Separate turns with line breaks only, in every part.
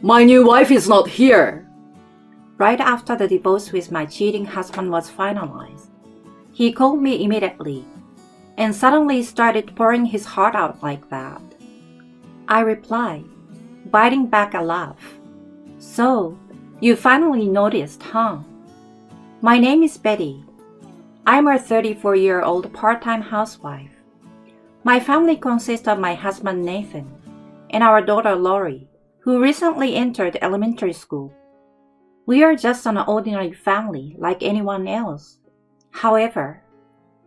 My new wife is not here.
Right after the divorce with my cheating husband was finalized, he called me immediately and suddenly started pouring his heart out like that. I replied, biting back a laugh. So, you finally noticed, huh? My name is Betty. I'm a 34-year-old part-time housewife. My family consists of my husband Nathan and our daughter Lori, who recently entered elementary school. We are just an ordinary family like anyone else. However,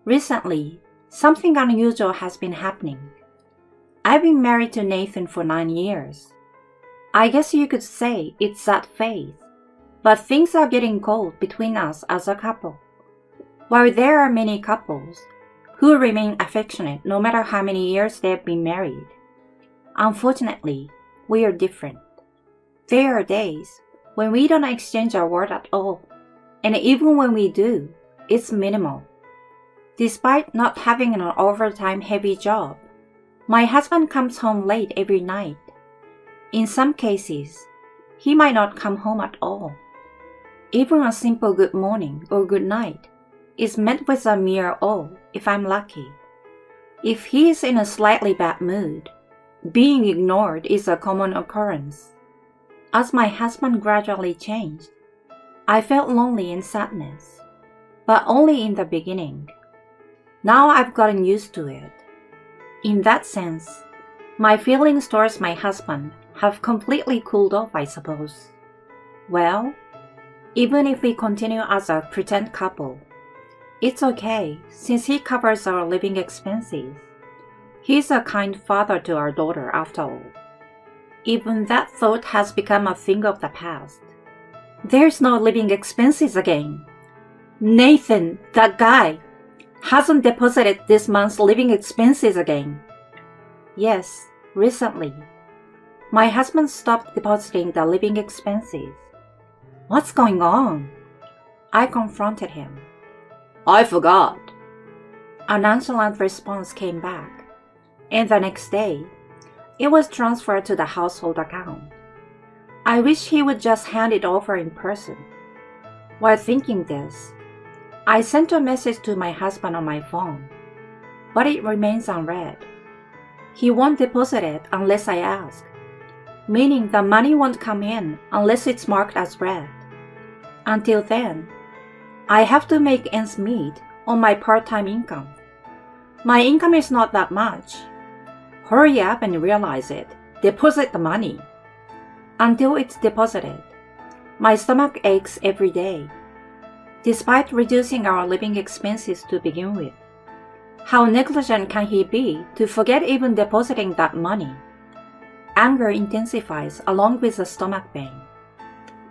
recently, something unusual has been happening. I've been married to Nathan for 9 years. I guess you could say it's that phase, but things are getting cold between us as a couple. While there are many couples who remain affectionate no matter how many years they've been married, unfortunately, we are different. There are days when we don't exchange a word at all, and even when we do, it's minimal. Despite not having an overtime-heavy job, my husband comes home late every night. In some cases, he might not come home at all. Even a simple good morning or good night is met with a mere "oh" if I'm lucky. If he is in a slightly bad mood, being ignored is a common occurrence. As my husband gradually changed, I felt lonely and sadness, but only in the beginning. Now I've gotten used to it. In that sense, my feelings towards my husband have completely cooled off, I suppose. Well, even if we continue as a pretend couple, it's okay since he covers our living expenses. He's a kind father to our daughter after all. Even that thought has become a thing of the past. There's no living expenses again. Nathan, that guy, hasn't deposited this month's living expenses again. Yes, recently. My husband stopped depositing the living expenses. What's going on? I confronted him.
I forgot.
A nonchalant response came back, and the next day, it was transferred to the household account. I wish he would just hand it over in person. While thinking this, I sent a message to my husband on my phone, but it remains unread. He won't deposit it unless I ask, meaning the money won't come in unless it's marked as read. Until then, I have to make ends meet on my part-time income. My income is not that much. Hurry up and realize it. Deposit the money. Until it's deposited, my stomach aches every day, despite reducing our living expenses to begin with. How negligent can he be to forget even depositing that money? Anger intensifies along with the stomach pain.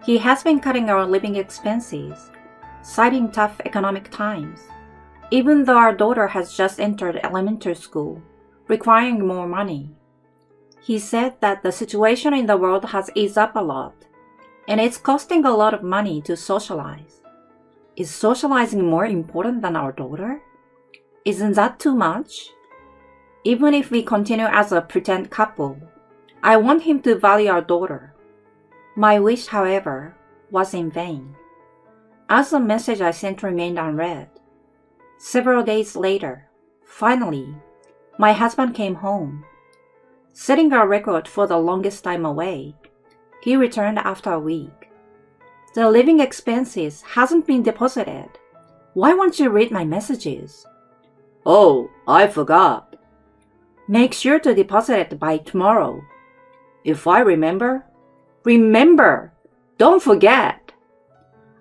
He has been cutting our living expenses, citing tough economic times, even though our daughter has just entered elementary school, requiring more money. He said that the situation in the world has eased up a lot, and it's costing a lot of money to socialize. Is socializing more important than our daughter? Isn't that too much? Even if we continue as a pretend couple, I want him to value our daughter. My wish, however, was in vain, as the message I sent remained unread. Several days later, finally, my husband came home. Setting a record for the longest time away, he returned after a week. The living expenses hasn't been deposited. Why won't you read my messages?
Oh, I forgot.
Make sure to deposit it by tomorrow.
If I remember? Remember! Don't forget!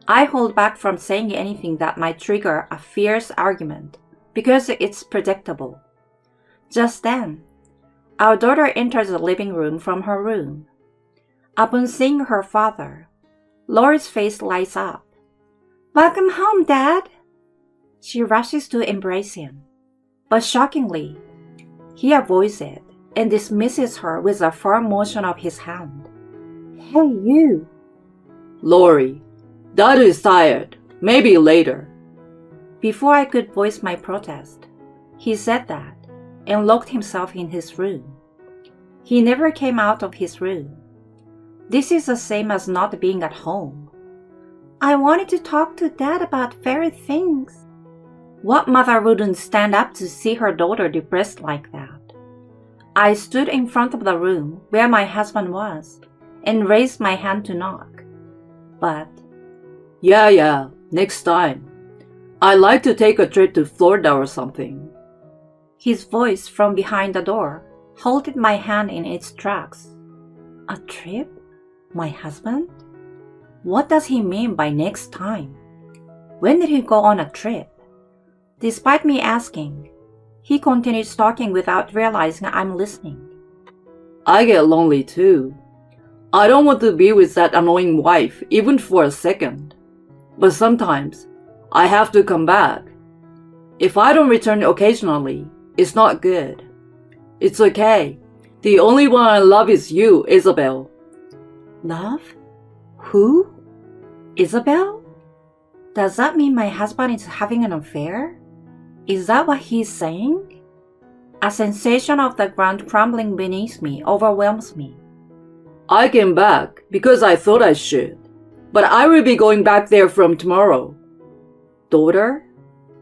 I hold back from saying anything that might trigger a fierce argument because it's predictable. Just then, our daughter enters the living room from her room. Upon seeing her father, Lori's face lights up. "Welcome home, Dad!" She rushes to embrace him, but shockingly, he avoids it and dismisses her with a firm motion of his hand. "Hey, you!"
Lori, Dad is tired. Maybe later.
Before I could voice my protest, he said that and locked himself in his room. He never came out of his room. This is the same as not being at home. I wanted to talk to Dad about very things. What mother wouldn't stand up to see her daughter depressed like that? I stood in front of the room where my husband was and raised my hand to knock. But,
Yeah, next time. I'd like to take a trip to Florida or something.
his voice from behind the door halted my hand in its tracks. A trip? My husband? What does he mean by next time? When did he go on a trip? Despite me asking, he continued talking without realizing I'm listening.
I get lonely too. I don't want to be with that annoying wife even for a second. But sometimes I have to come back. If I don't return occasionally, it's not good. It's okay. The only one I love is you, Isabel.
Love? Who? Isabel? Does that mean my husband is having an affair? Is that what he's saying? A sensation of the ground crumbling beneath me overwhelms me.
I came back because I thought I should. But I will be going back there from tomorrow. Daughter?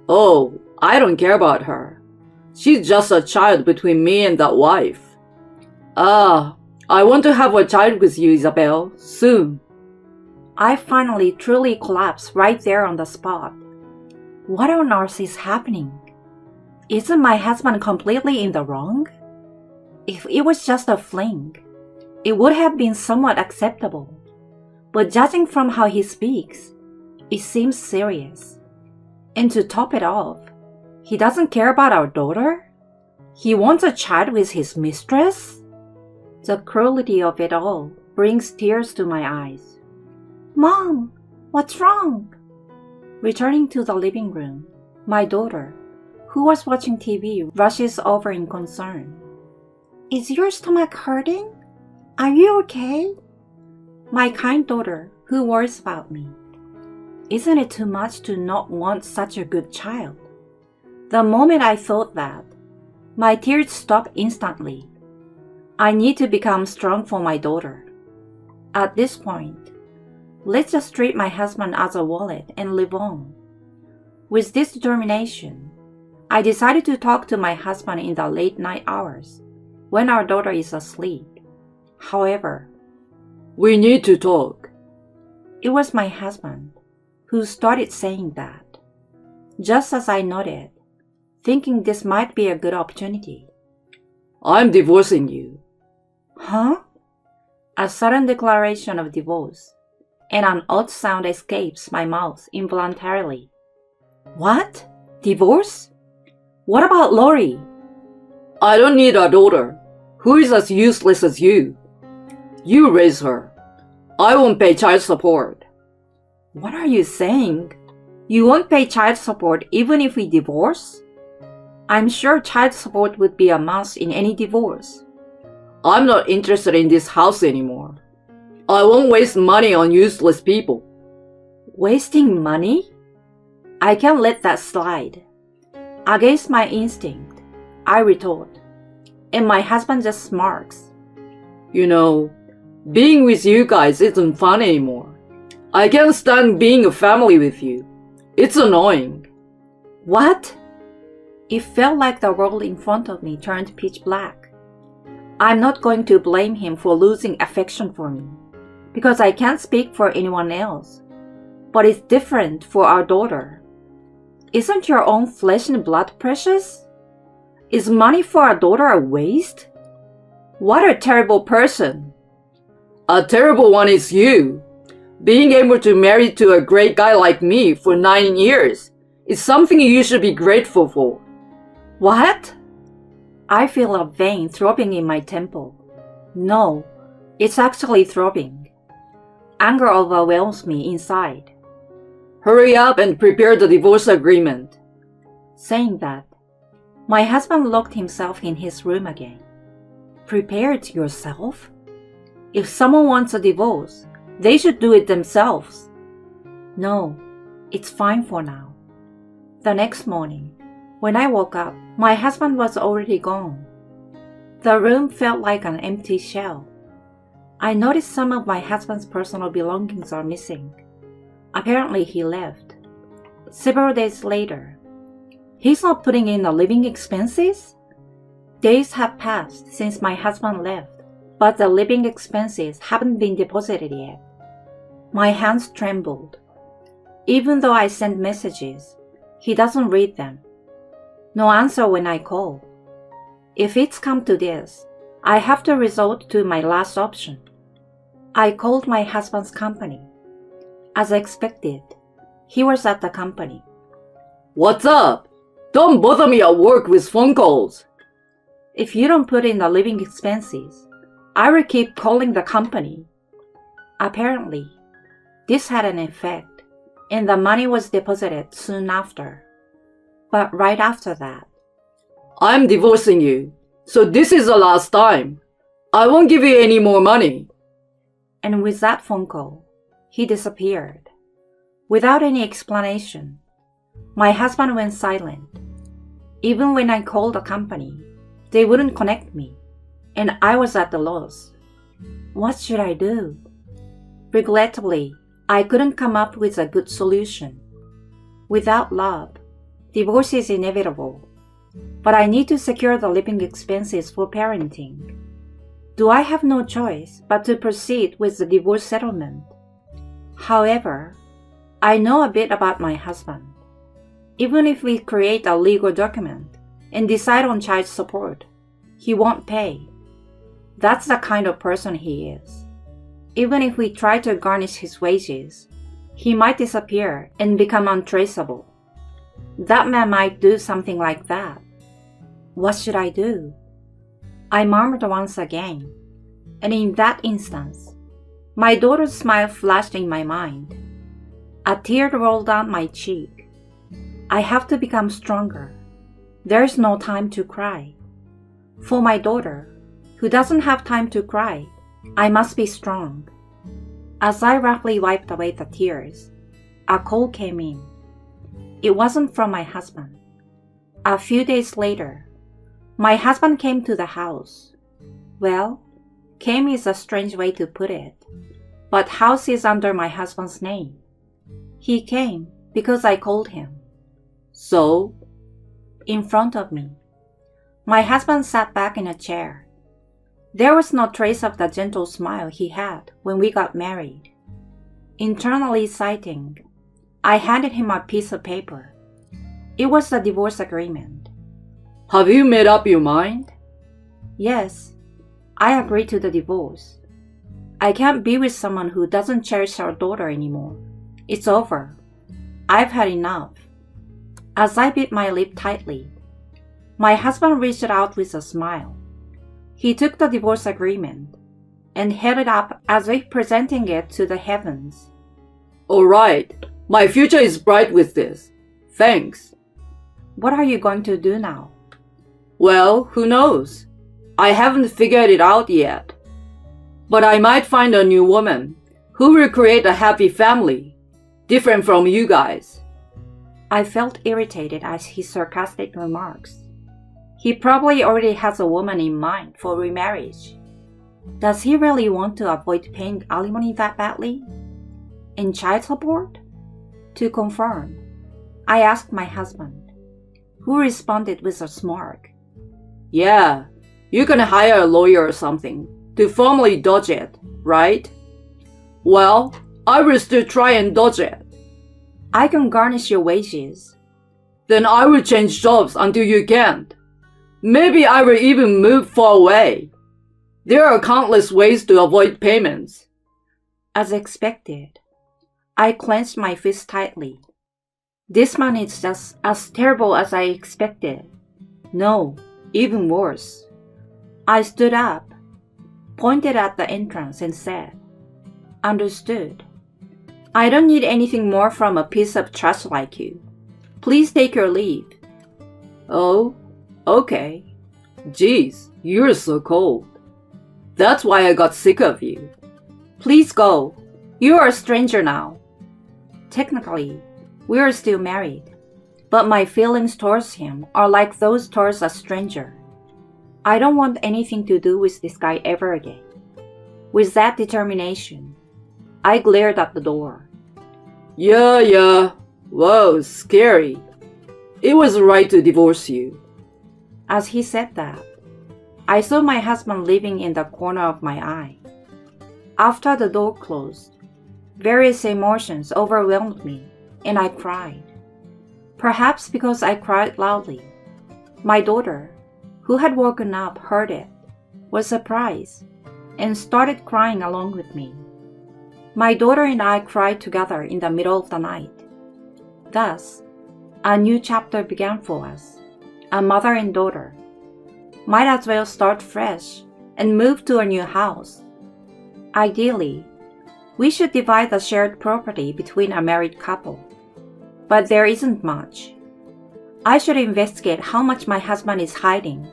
Oh, I don't care about her. She's just a child between me and that wife. I want to have a child with you, Isabel, soon.
I finally truly collapsed right there on the spot. What on earth is happening? Isn't my husband completely in the wrong? If it was just a fling, it would have been somewhat acceptable. But judging from how he speaks, it seems serious. And to top it off, he doesn't care about our daughter? He wants a child with his mistress? The cruelty of it all brings tears to my eyes. Mom, what's wrong? Returning to the living room, my daughter, who was watching TV, rushes over in concern. Is your stomach hurting? Are you okay? My kind daughter, who worries about me. Isn't it too much to not want such a good child? The moment I thought that, my tears stopped instantly. I need to become strong for my daughter. At this point, let's just treat my husband as a wallet and live on. With this determination, I decided to talk to my husband in the late night hours, when our daughter is asleep. However,
We need to talk.
it was my husband who started saying that, just as I nodded, thinking this might be a good opportunity.
I'm divorcing you.
Huh? A sudden declaration of divorce, and an odd sound escapes my mouth involuntarily. What? Divorce? What about Lori?
I don't need a daughter who is as useless as you. You raise her. I won't pay child support.
What are you saying? You won't pay child support even if we divorce? I'm sure child support would be a must in any divorce.
I'm not interested in this house anymore. I won't waste money on useless people.
Wasting money? I can't let that slide. Against my instinct, I retort, and my husband just smirks.
You know, being with you guys isn't fun anymore. I can't stand being a family with you. It's annoying.
What? It felt like the world in front of me turned pitch black. I'm not going to blame him for losing affection for me, because I can't speak for anyone else. But it's different for our daughter. Isn't your own flesh and blood precious? Is money for our daughter a waste? What a terrible person.
A terrible one is you. Being able to marry to a great guy like me for 9 years is something you should be grateful for.
What? I feel a vein throbbing in my temple. No, it's actually throbbing. Anger overwhelms me inside.
Hurry up and prepare the divorce agreement.
Saying that, my husband locked himself in his room again. Prepare it yourself? If someone wants a divorce, they should do it themselves. No, it's fine for now. The next morning, when I woke up, my husband was already gone. The room felt like an empty shell. I noticed some of my husband's personal belongings are missing. Apparently he left. Several days later, he's not putting in the living expenses? Days have passed since my husband left, but the living expenses haven't been deposited yet. My hands trembled. Even though I send messages, he doesn't read them. No answer when I call. If it's come to this, I have to resort to my last option. I called my husband's company. As expected, he was at the company.
What's up? Don't bother me at work with phone calls.
If you don't put in the living expenses, I will keep calling the company. Apparently, this had an effect, and the money was deposited soon after. But right after that,
I'm divorcing you, so this is the last time. I won't give you any more money.
And with that phone call, he disappeared. Without any explanation, my husband went silent. Even when I called the company, they wouldn't connect me, and I was at a loss. What should I do? Regrettably, I couldn't come up with a good solution. Without love, divorce is inevitable, but I need to secure the living expenses for parenting. Do I have no choice but to proceed with the divorce settlement? However, I know a bit about my husband. Even if we create a legal document and decide on child support, he won't pay. That's the kind of person he is. Even if we try to garnish his wages, he might disappear and become untraceable. That man might do something like that. What should I do? I murmured once again, and in that instance, my daughter's smile flashed in my mind. A tear rolled down my cheek. I have to become stronger. There's no time to cry. For my daughter, who doesn't have time to cry, I must be strong. As I roughly wiped away the tears, a call came in. It wasn't from my husband. A few days later, my husband came to the house. Well, came is a strange way to put it, but house is under my husband's name. He came because I called him.
So?
In front of me, my husband sat back in a chair. There was no trace of the gentle smile he had when we got married. Internally sighing, I handed him a piece of paper. It was the divorce agreement.
Have you made up your mind?
Yes, I agreed to the divorce. I can't be with someone who doesn't cherish our daughter anymore. It's over. I've had enough. As I bit my lip tightly, my husband reached out with a smile. He took the divorce agreement and held it up as if presenting it to the heavens.
All right, my future is bright with this. Thanks.
What are you going to do now?
Well, who knows? I haven't figured it out yet. But I might find a new woman who will create a happy family, different from you guys.
I felt irritated at his sarcastic remarks. He probably already has a woman in mind for remarriage. Does he really want to avoid paying alimony that badly? And child support? To confirm, I asked my husband, who responded with a smirk.
Yeah, you can hire a lawyer or something to formally dodge it, right? Well, I will still try and dodge it.
I can garnish your wages.
Then I will change jobs until you can't. Maybe I will even move far away. There are countless ways to avoid payments.
As expected, I clenched my fist tightly. This man is just as terrible as I expected. No, even worse. I stood up, pointed at the entrance and said, "Understood. I don't need anything more from a piece of trash like you. Please take your leave."
Oh, okay. Geez, you're so cold. That's why I got sick of you.
Please go. You are a stranger now. Technically, we are still married, but my feelings towards him are like those towards a stranger. I don't want anything to do with this guy ever again. With that determination, I glared at the door.
Yeah. Whoa, scary. It was right to divorce you.
As he said that, I saw my husband living in the corner of my eye. After the door closed, various emotions overwhelmed me, and I cried. Perhaps because I cried loudly. My daughter, who had woken up, heard it, was surprised, and started crying along with me. My daughter and I cried together in the middle of the night. Thus, a new chapter began for us, a mother and daughter. Might as well start fresh and move to a new house. Ideally, we should divide the shared property between a married couple. But there isn't much. I should investigate how much my husband is hiding,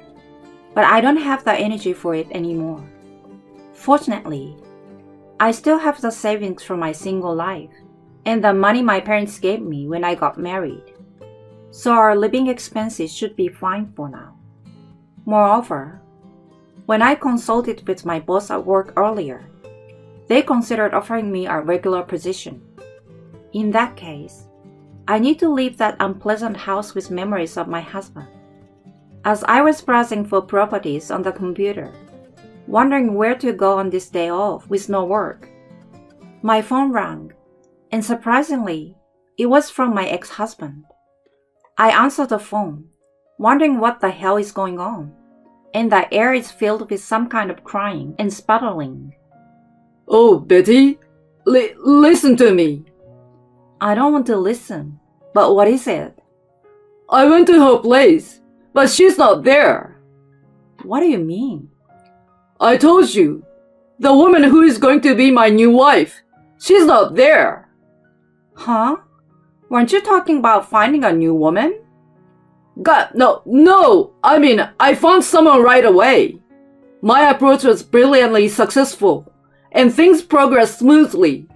but I don't have the energy for it anymore. Fortunately, I still have the savings from my single life and the money my parents gave me when I got married. So our living expenses should be fine for now. Moreover, when I consulted with my boss at work earlier, they considered offering me a regular position. In that case, I need to leave that unpleasant house with memories of my husband. As I was browsing for properties on the computer, wondering where to go on this day off with no work, my phone rang, and surprisingly, it was from my ex-husband. I answered the phone, wondering what the hell is going on, and the air is filled with some kind of crying and sputtering.
Oh, Betty, listen to me.
I don't want to listen, but what is it?
I went to her place, but she's not there.
What do you mean?
I told you, the woman who is going to be my new wife, she's not there.
Huh? Weren't you talking about finding a new woman?
God, no, I mean, I found someone right away. My approach was brilliantly successful, and things progressed smoothly.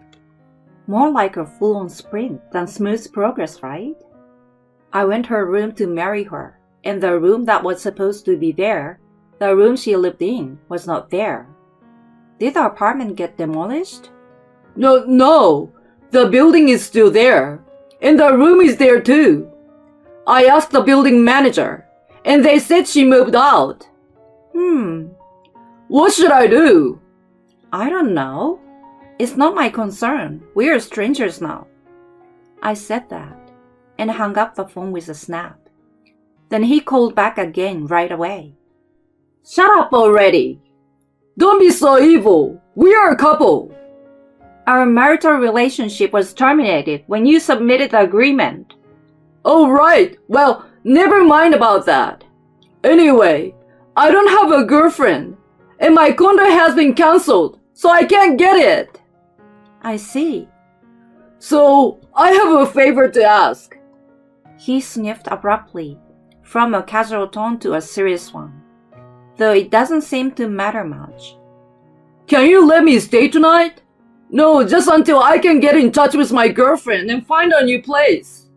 More like a full-on sprint than smooth progress, right? I went to her room to marry her, and the room that was supposed to be there, the room she lived in, was not there. Did the apartment get demolished?
No, the building is still there, and the room is there too. I asked the building manager, and they said she moved out. What should I do?
I don't know. It's not my concern. We are strangers now. I said that and hung up the phone with a snap. Then he called back again right away.
Shut up already. Don't be so evil. We are a couple.
Our marital relationship was terminated when you submitted the agreement.
Oh, right. Well, never mind about that. Anyway, I don't have a girlfriend, and my condo has been cancelled, so I can't get it.
I see.
So, I have a favor to ask.
He sniffed abruptly, from a casual tone to a serious one, though it doesn't seem to matter much.
Can you let me stay tonight? No, just until I can get in touch with my girlfriend and find a new place.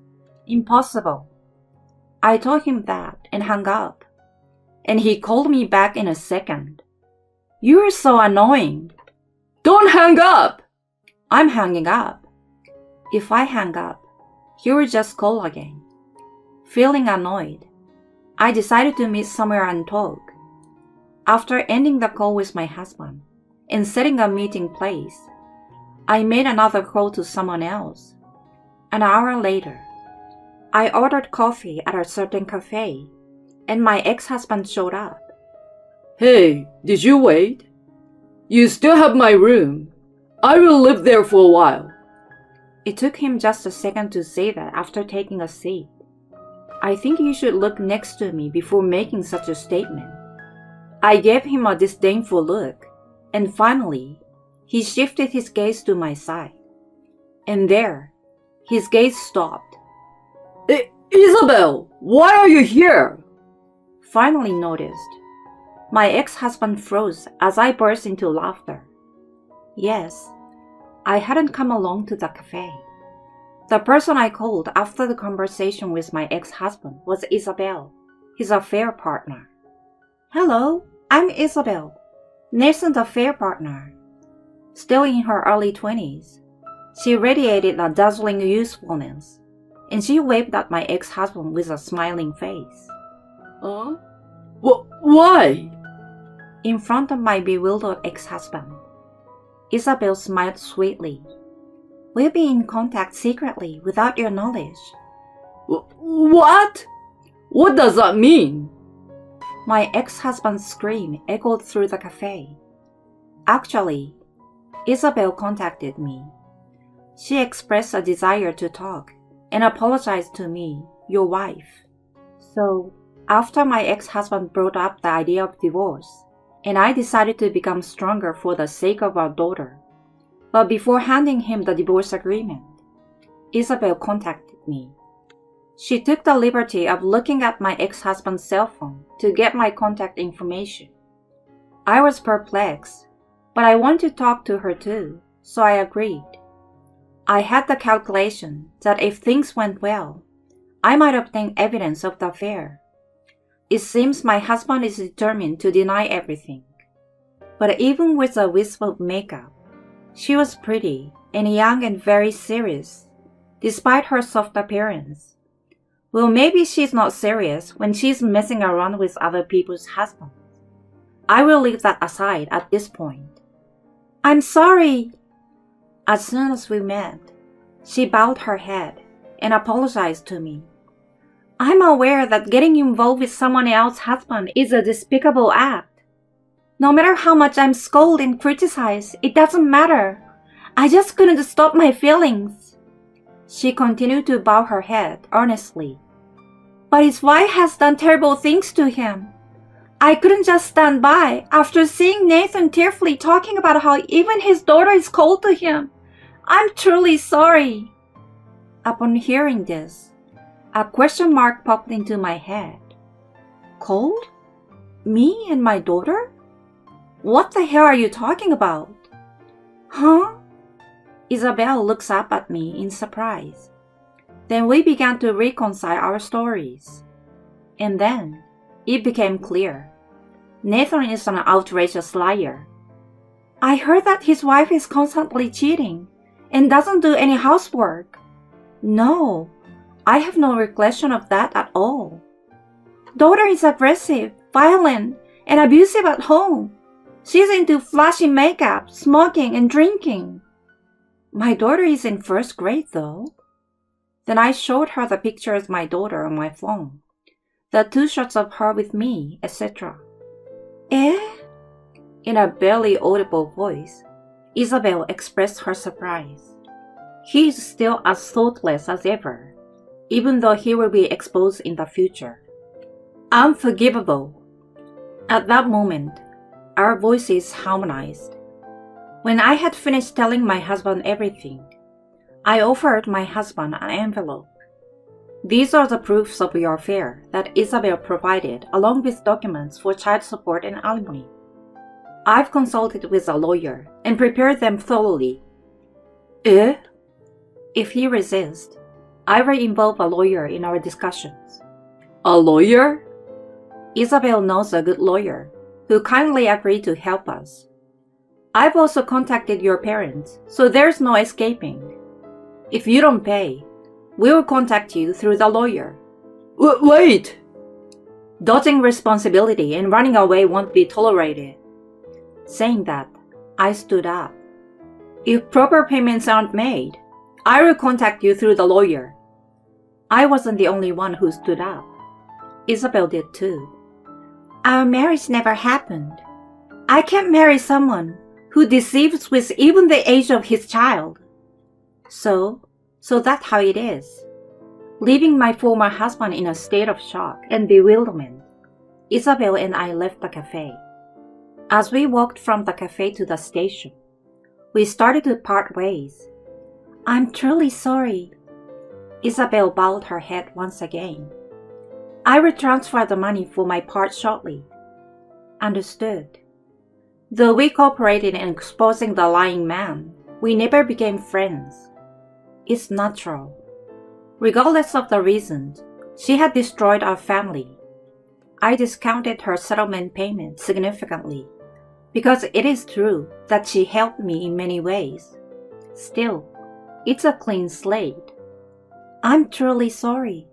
Impossible. I told him that and hung up, and he called me back in a second. You're so annoying.
Don't hang up.
I'm hanging up. If I hang up, he will just call again. Feeling annoyed, I decided to meet somewhere and talk. After ending the call with my husband and setting a meeting place, I made another call to someone else. An hour later, I ordered coffee at a certain cafe, and my ex-husband showed up.
Hey, did you wait? You still have my room. I will live there for a while.
It took him just a second to say that after taking a seat. I think you should look next to me before making such a statement. I gave him a disdainful look, and finally, he shifted his gaze to my side. And there, his gaze stopped.
Isabel, why are you here?
Finally noticed. My ex-husband froze as I burst into laughter. Yes, I hadn't come along to the cafe. The person I called after the conversation with my ex-husband was Isabel, his affair partner. Hello, I'm Isabel, Nelson's affair partner. still in her early 20s. She radiated a dazzling youthfulness, and she waved at my ex-husband with a smiling face.
Huh? Why?
In front of my bewildered ex-husband, Isabel smiled sweetly. We'll be in contact secretly without your knowledge.
What? What does that mean?
My ex-husband's scream echoed through the cafe. Actually, Isabel contacted me. She expressed a desire to talk and apologized to me, your wife. So, after my ex-husband brought up the idea of divorce, and I decided to become stronger for the sake of our daughter. But before handing him the divorce agreement, Isabel contacted me. She took the liberty of looking at my ex-husband's cell phone to get my contact information. I was perplexed, but I wanted to talk to her too, so I agreed. I had the calculation that if things went well, I might obtain evidence of the affair. It seems my husband is determined to deny everything. But even with a wisp of makeup, she was pretty and young and very serious, despite her soft appearance. Well, maybe she's not serious when she's messing around with other people's husbands. I will leave that aside at this point. I'm sorry. As soon as we met, she bowed her head and apologized to me. I'm aware that getting involved with someone else's husband is a despicable act. No matter how much I'm scolded and criticized, it doesn't matter. I just couldn't stop my feelings. She continued to bow her head earnestly. But his wife has done terrible things to him. I couldn't just stand by after seeing Nathan tearfully talking about how even his daughter is cold to him. I'm truly sorry. Upon hearing this, a question mark popped into my head. Cold? Me and my daughter? What the hell are you talking about? Huh? Isabel looks up at me in surprise. Then we began to reconcile our stories. And then it became clear. Nathan is an outrageous liar. I heard that his wife is constantly cheating and doesn't do any housework. No, I have no recollection of that at all. Daughter is aggressive, violent, and abusive at home. She's into flashy makeup, smoking, and drinking. My daughter is in first grade, though. Then I showed her the picture of my daughter on my phone, the 2 shots of her with me, etc. Eh? In a barely audible voice, Isabel expressed her surprise. He is still as thoughtless as ever, even though he will be exposed in the future. Unforgivable. At that moment, our voices harmonized. When I had finished telling my husband everything, I offered my husband an envelope. These are the proofs of your affair that Isabel provided along with documents for child support and alimony. I've consulted with a lawyer and prepared them thoroughly. Eh? If he resists, I will involve a lawyer in our discussions.
A lawyer?
Isabel knows a good lawyer who kindly agreed to help us. I've also contacted your parents, so there's no escaping. If you don't pay, we will contact you through the lawyer.
Wait!
Dodging responsibility and running away won't be tolerated. Saying that, I stood up. If proper payments aren't made, I will contact you through the lawyer. I wasn't the only one who stood up. Isabel did too. Our marriage never happened. I can't marry someone who deceives with even the age of his child. So that's how it is. Leaving my former husband in a state of shock and bewilderment, Isabel and I left the cafe. As we walked from the cafe to the station, we started to part ways. I'm truly sorry. Isabel bowed her head once again. I will transfer the money for my part shortly. Understood. Though we cooperated in exposing the lying man, we never became friends. It's natural. Regardless of the reasons, she had destroyed our family. I discounted her settlement payment significantly. because it is true that she helped me in many ways. Still, it's a clean slate. I'm truly sorry.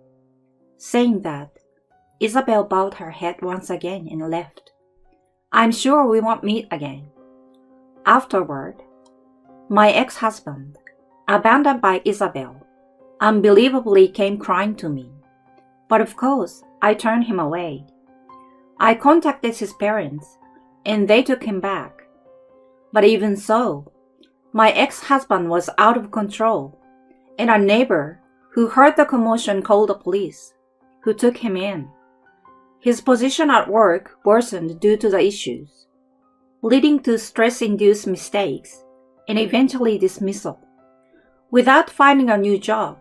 Saying that, Isabel bowed her head once again and left. I'm sure we won't meet again. Afterward, my ex-husband, abandoned by Isabel, unbelievably came crying to me. But of course, I turned him away. I contacted his parents, and they took him back. But even so, my ex-husband was out of control, and a neighbor who heard the commotion called the police, who took him in. His position at work worsened due to the issues, leading to stress-induced mistakes and eventually dismissal. Without finding a new job,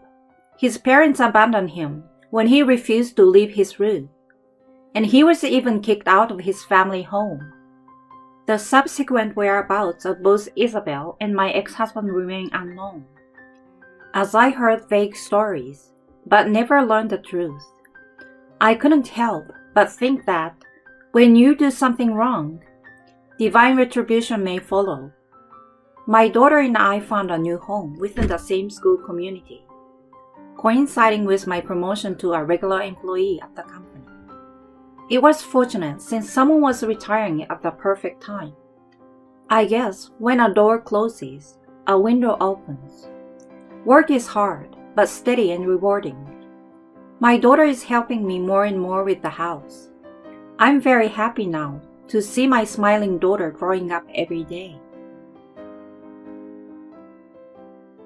his parents abandoned him when he refused to leave his room, and he was even kicked out of his family home. The subsequent whereabouts of both Isabel and my ex-husband remain unknown, as I heard vague stories, but never learned the truth. I couldn't help but think that when you do something wrong, divine retribution may follow. My daughter and I found a new home within the same school community, coinciding with my promotion to a regular employee at the company. It was fortunate since someone was retiring at the perfect time. I guess when a door closes, a window opens. Work is hard, but steady and rewarding. My daughter is helping me more and more with the house. I'm very happy now to see my smiling daughter growing up every day.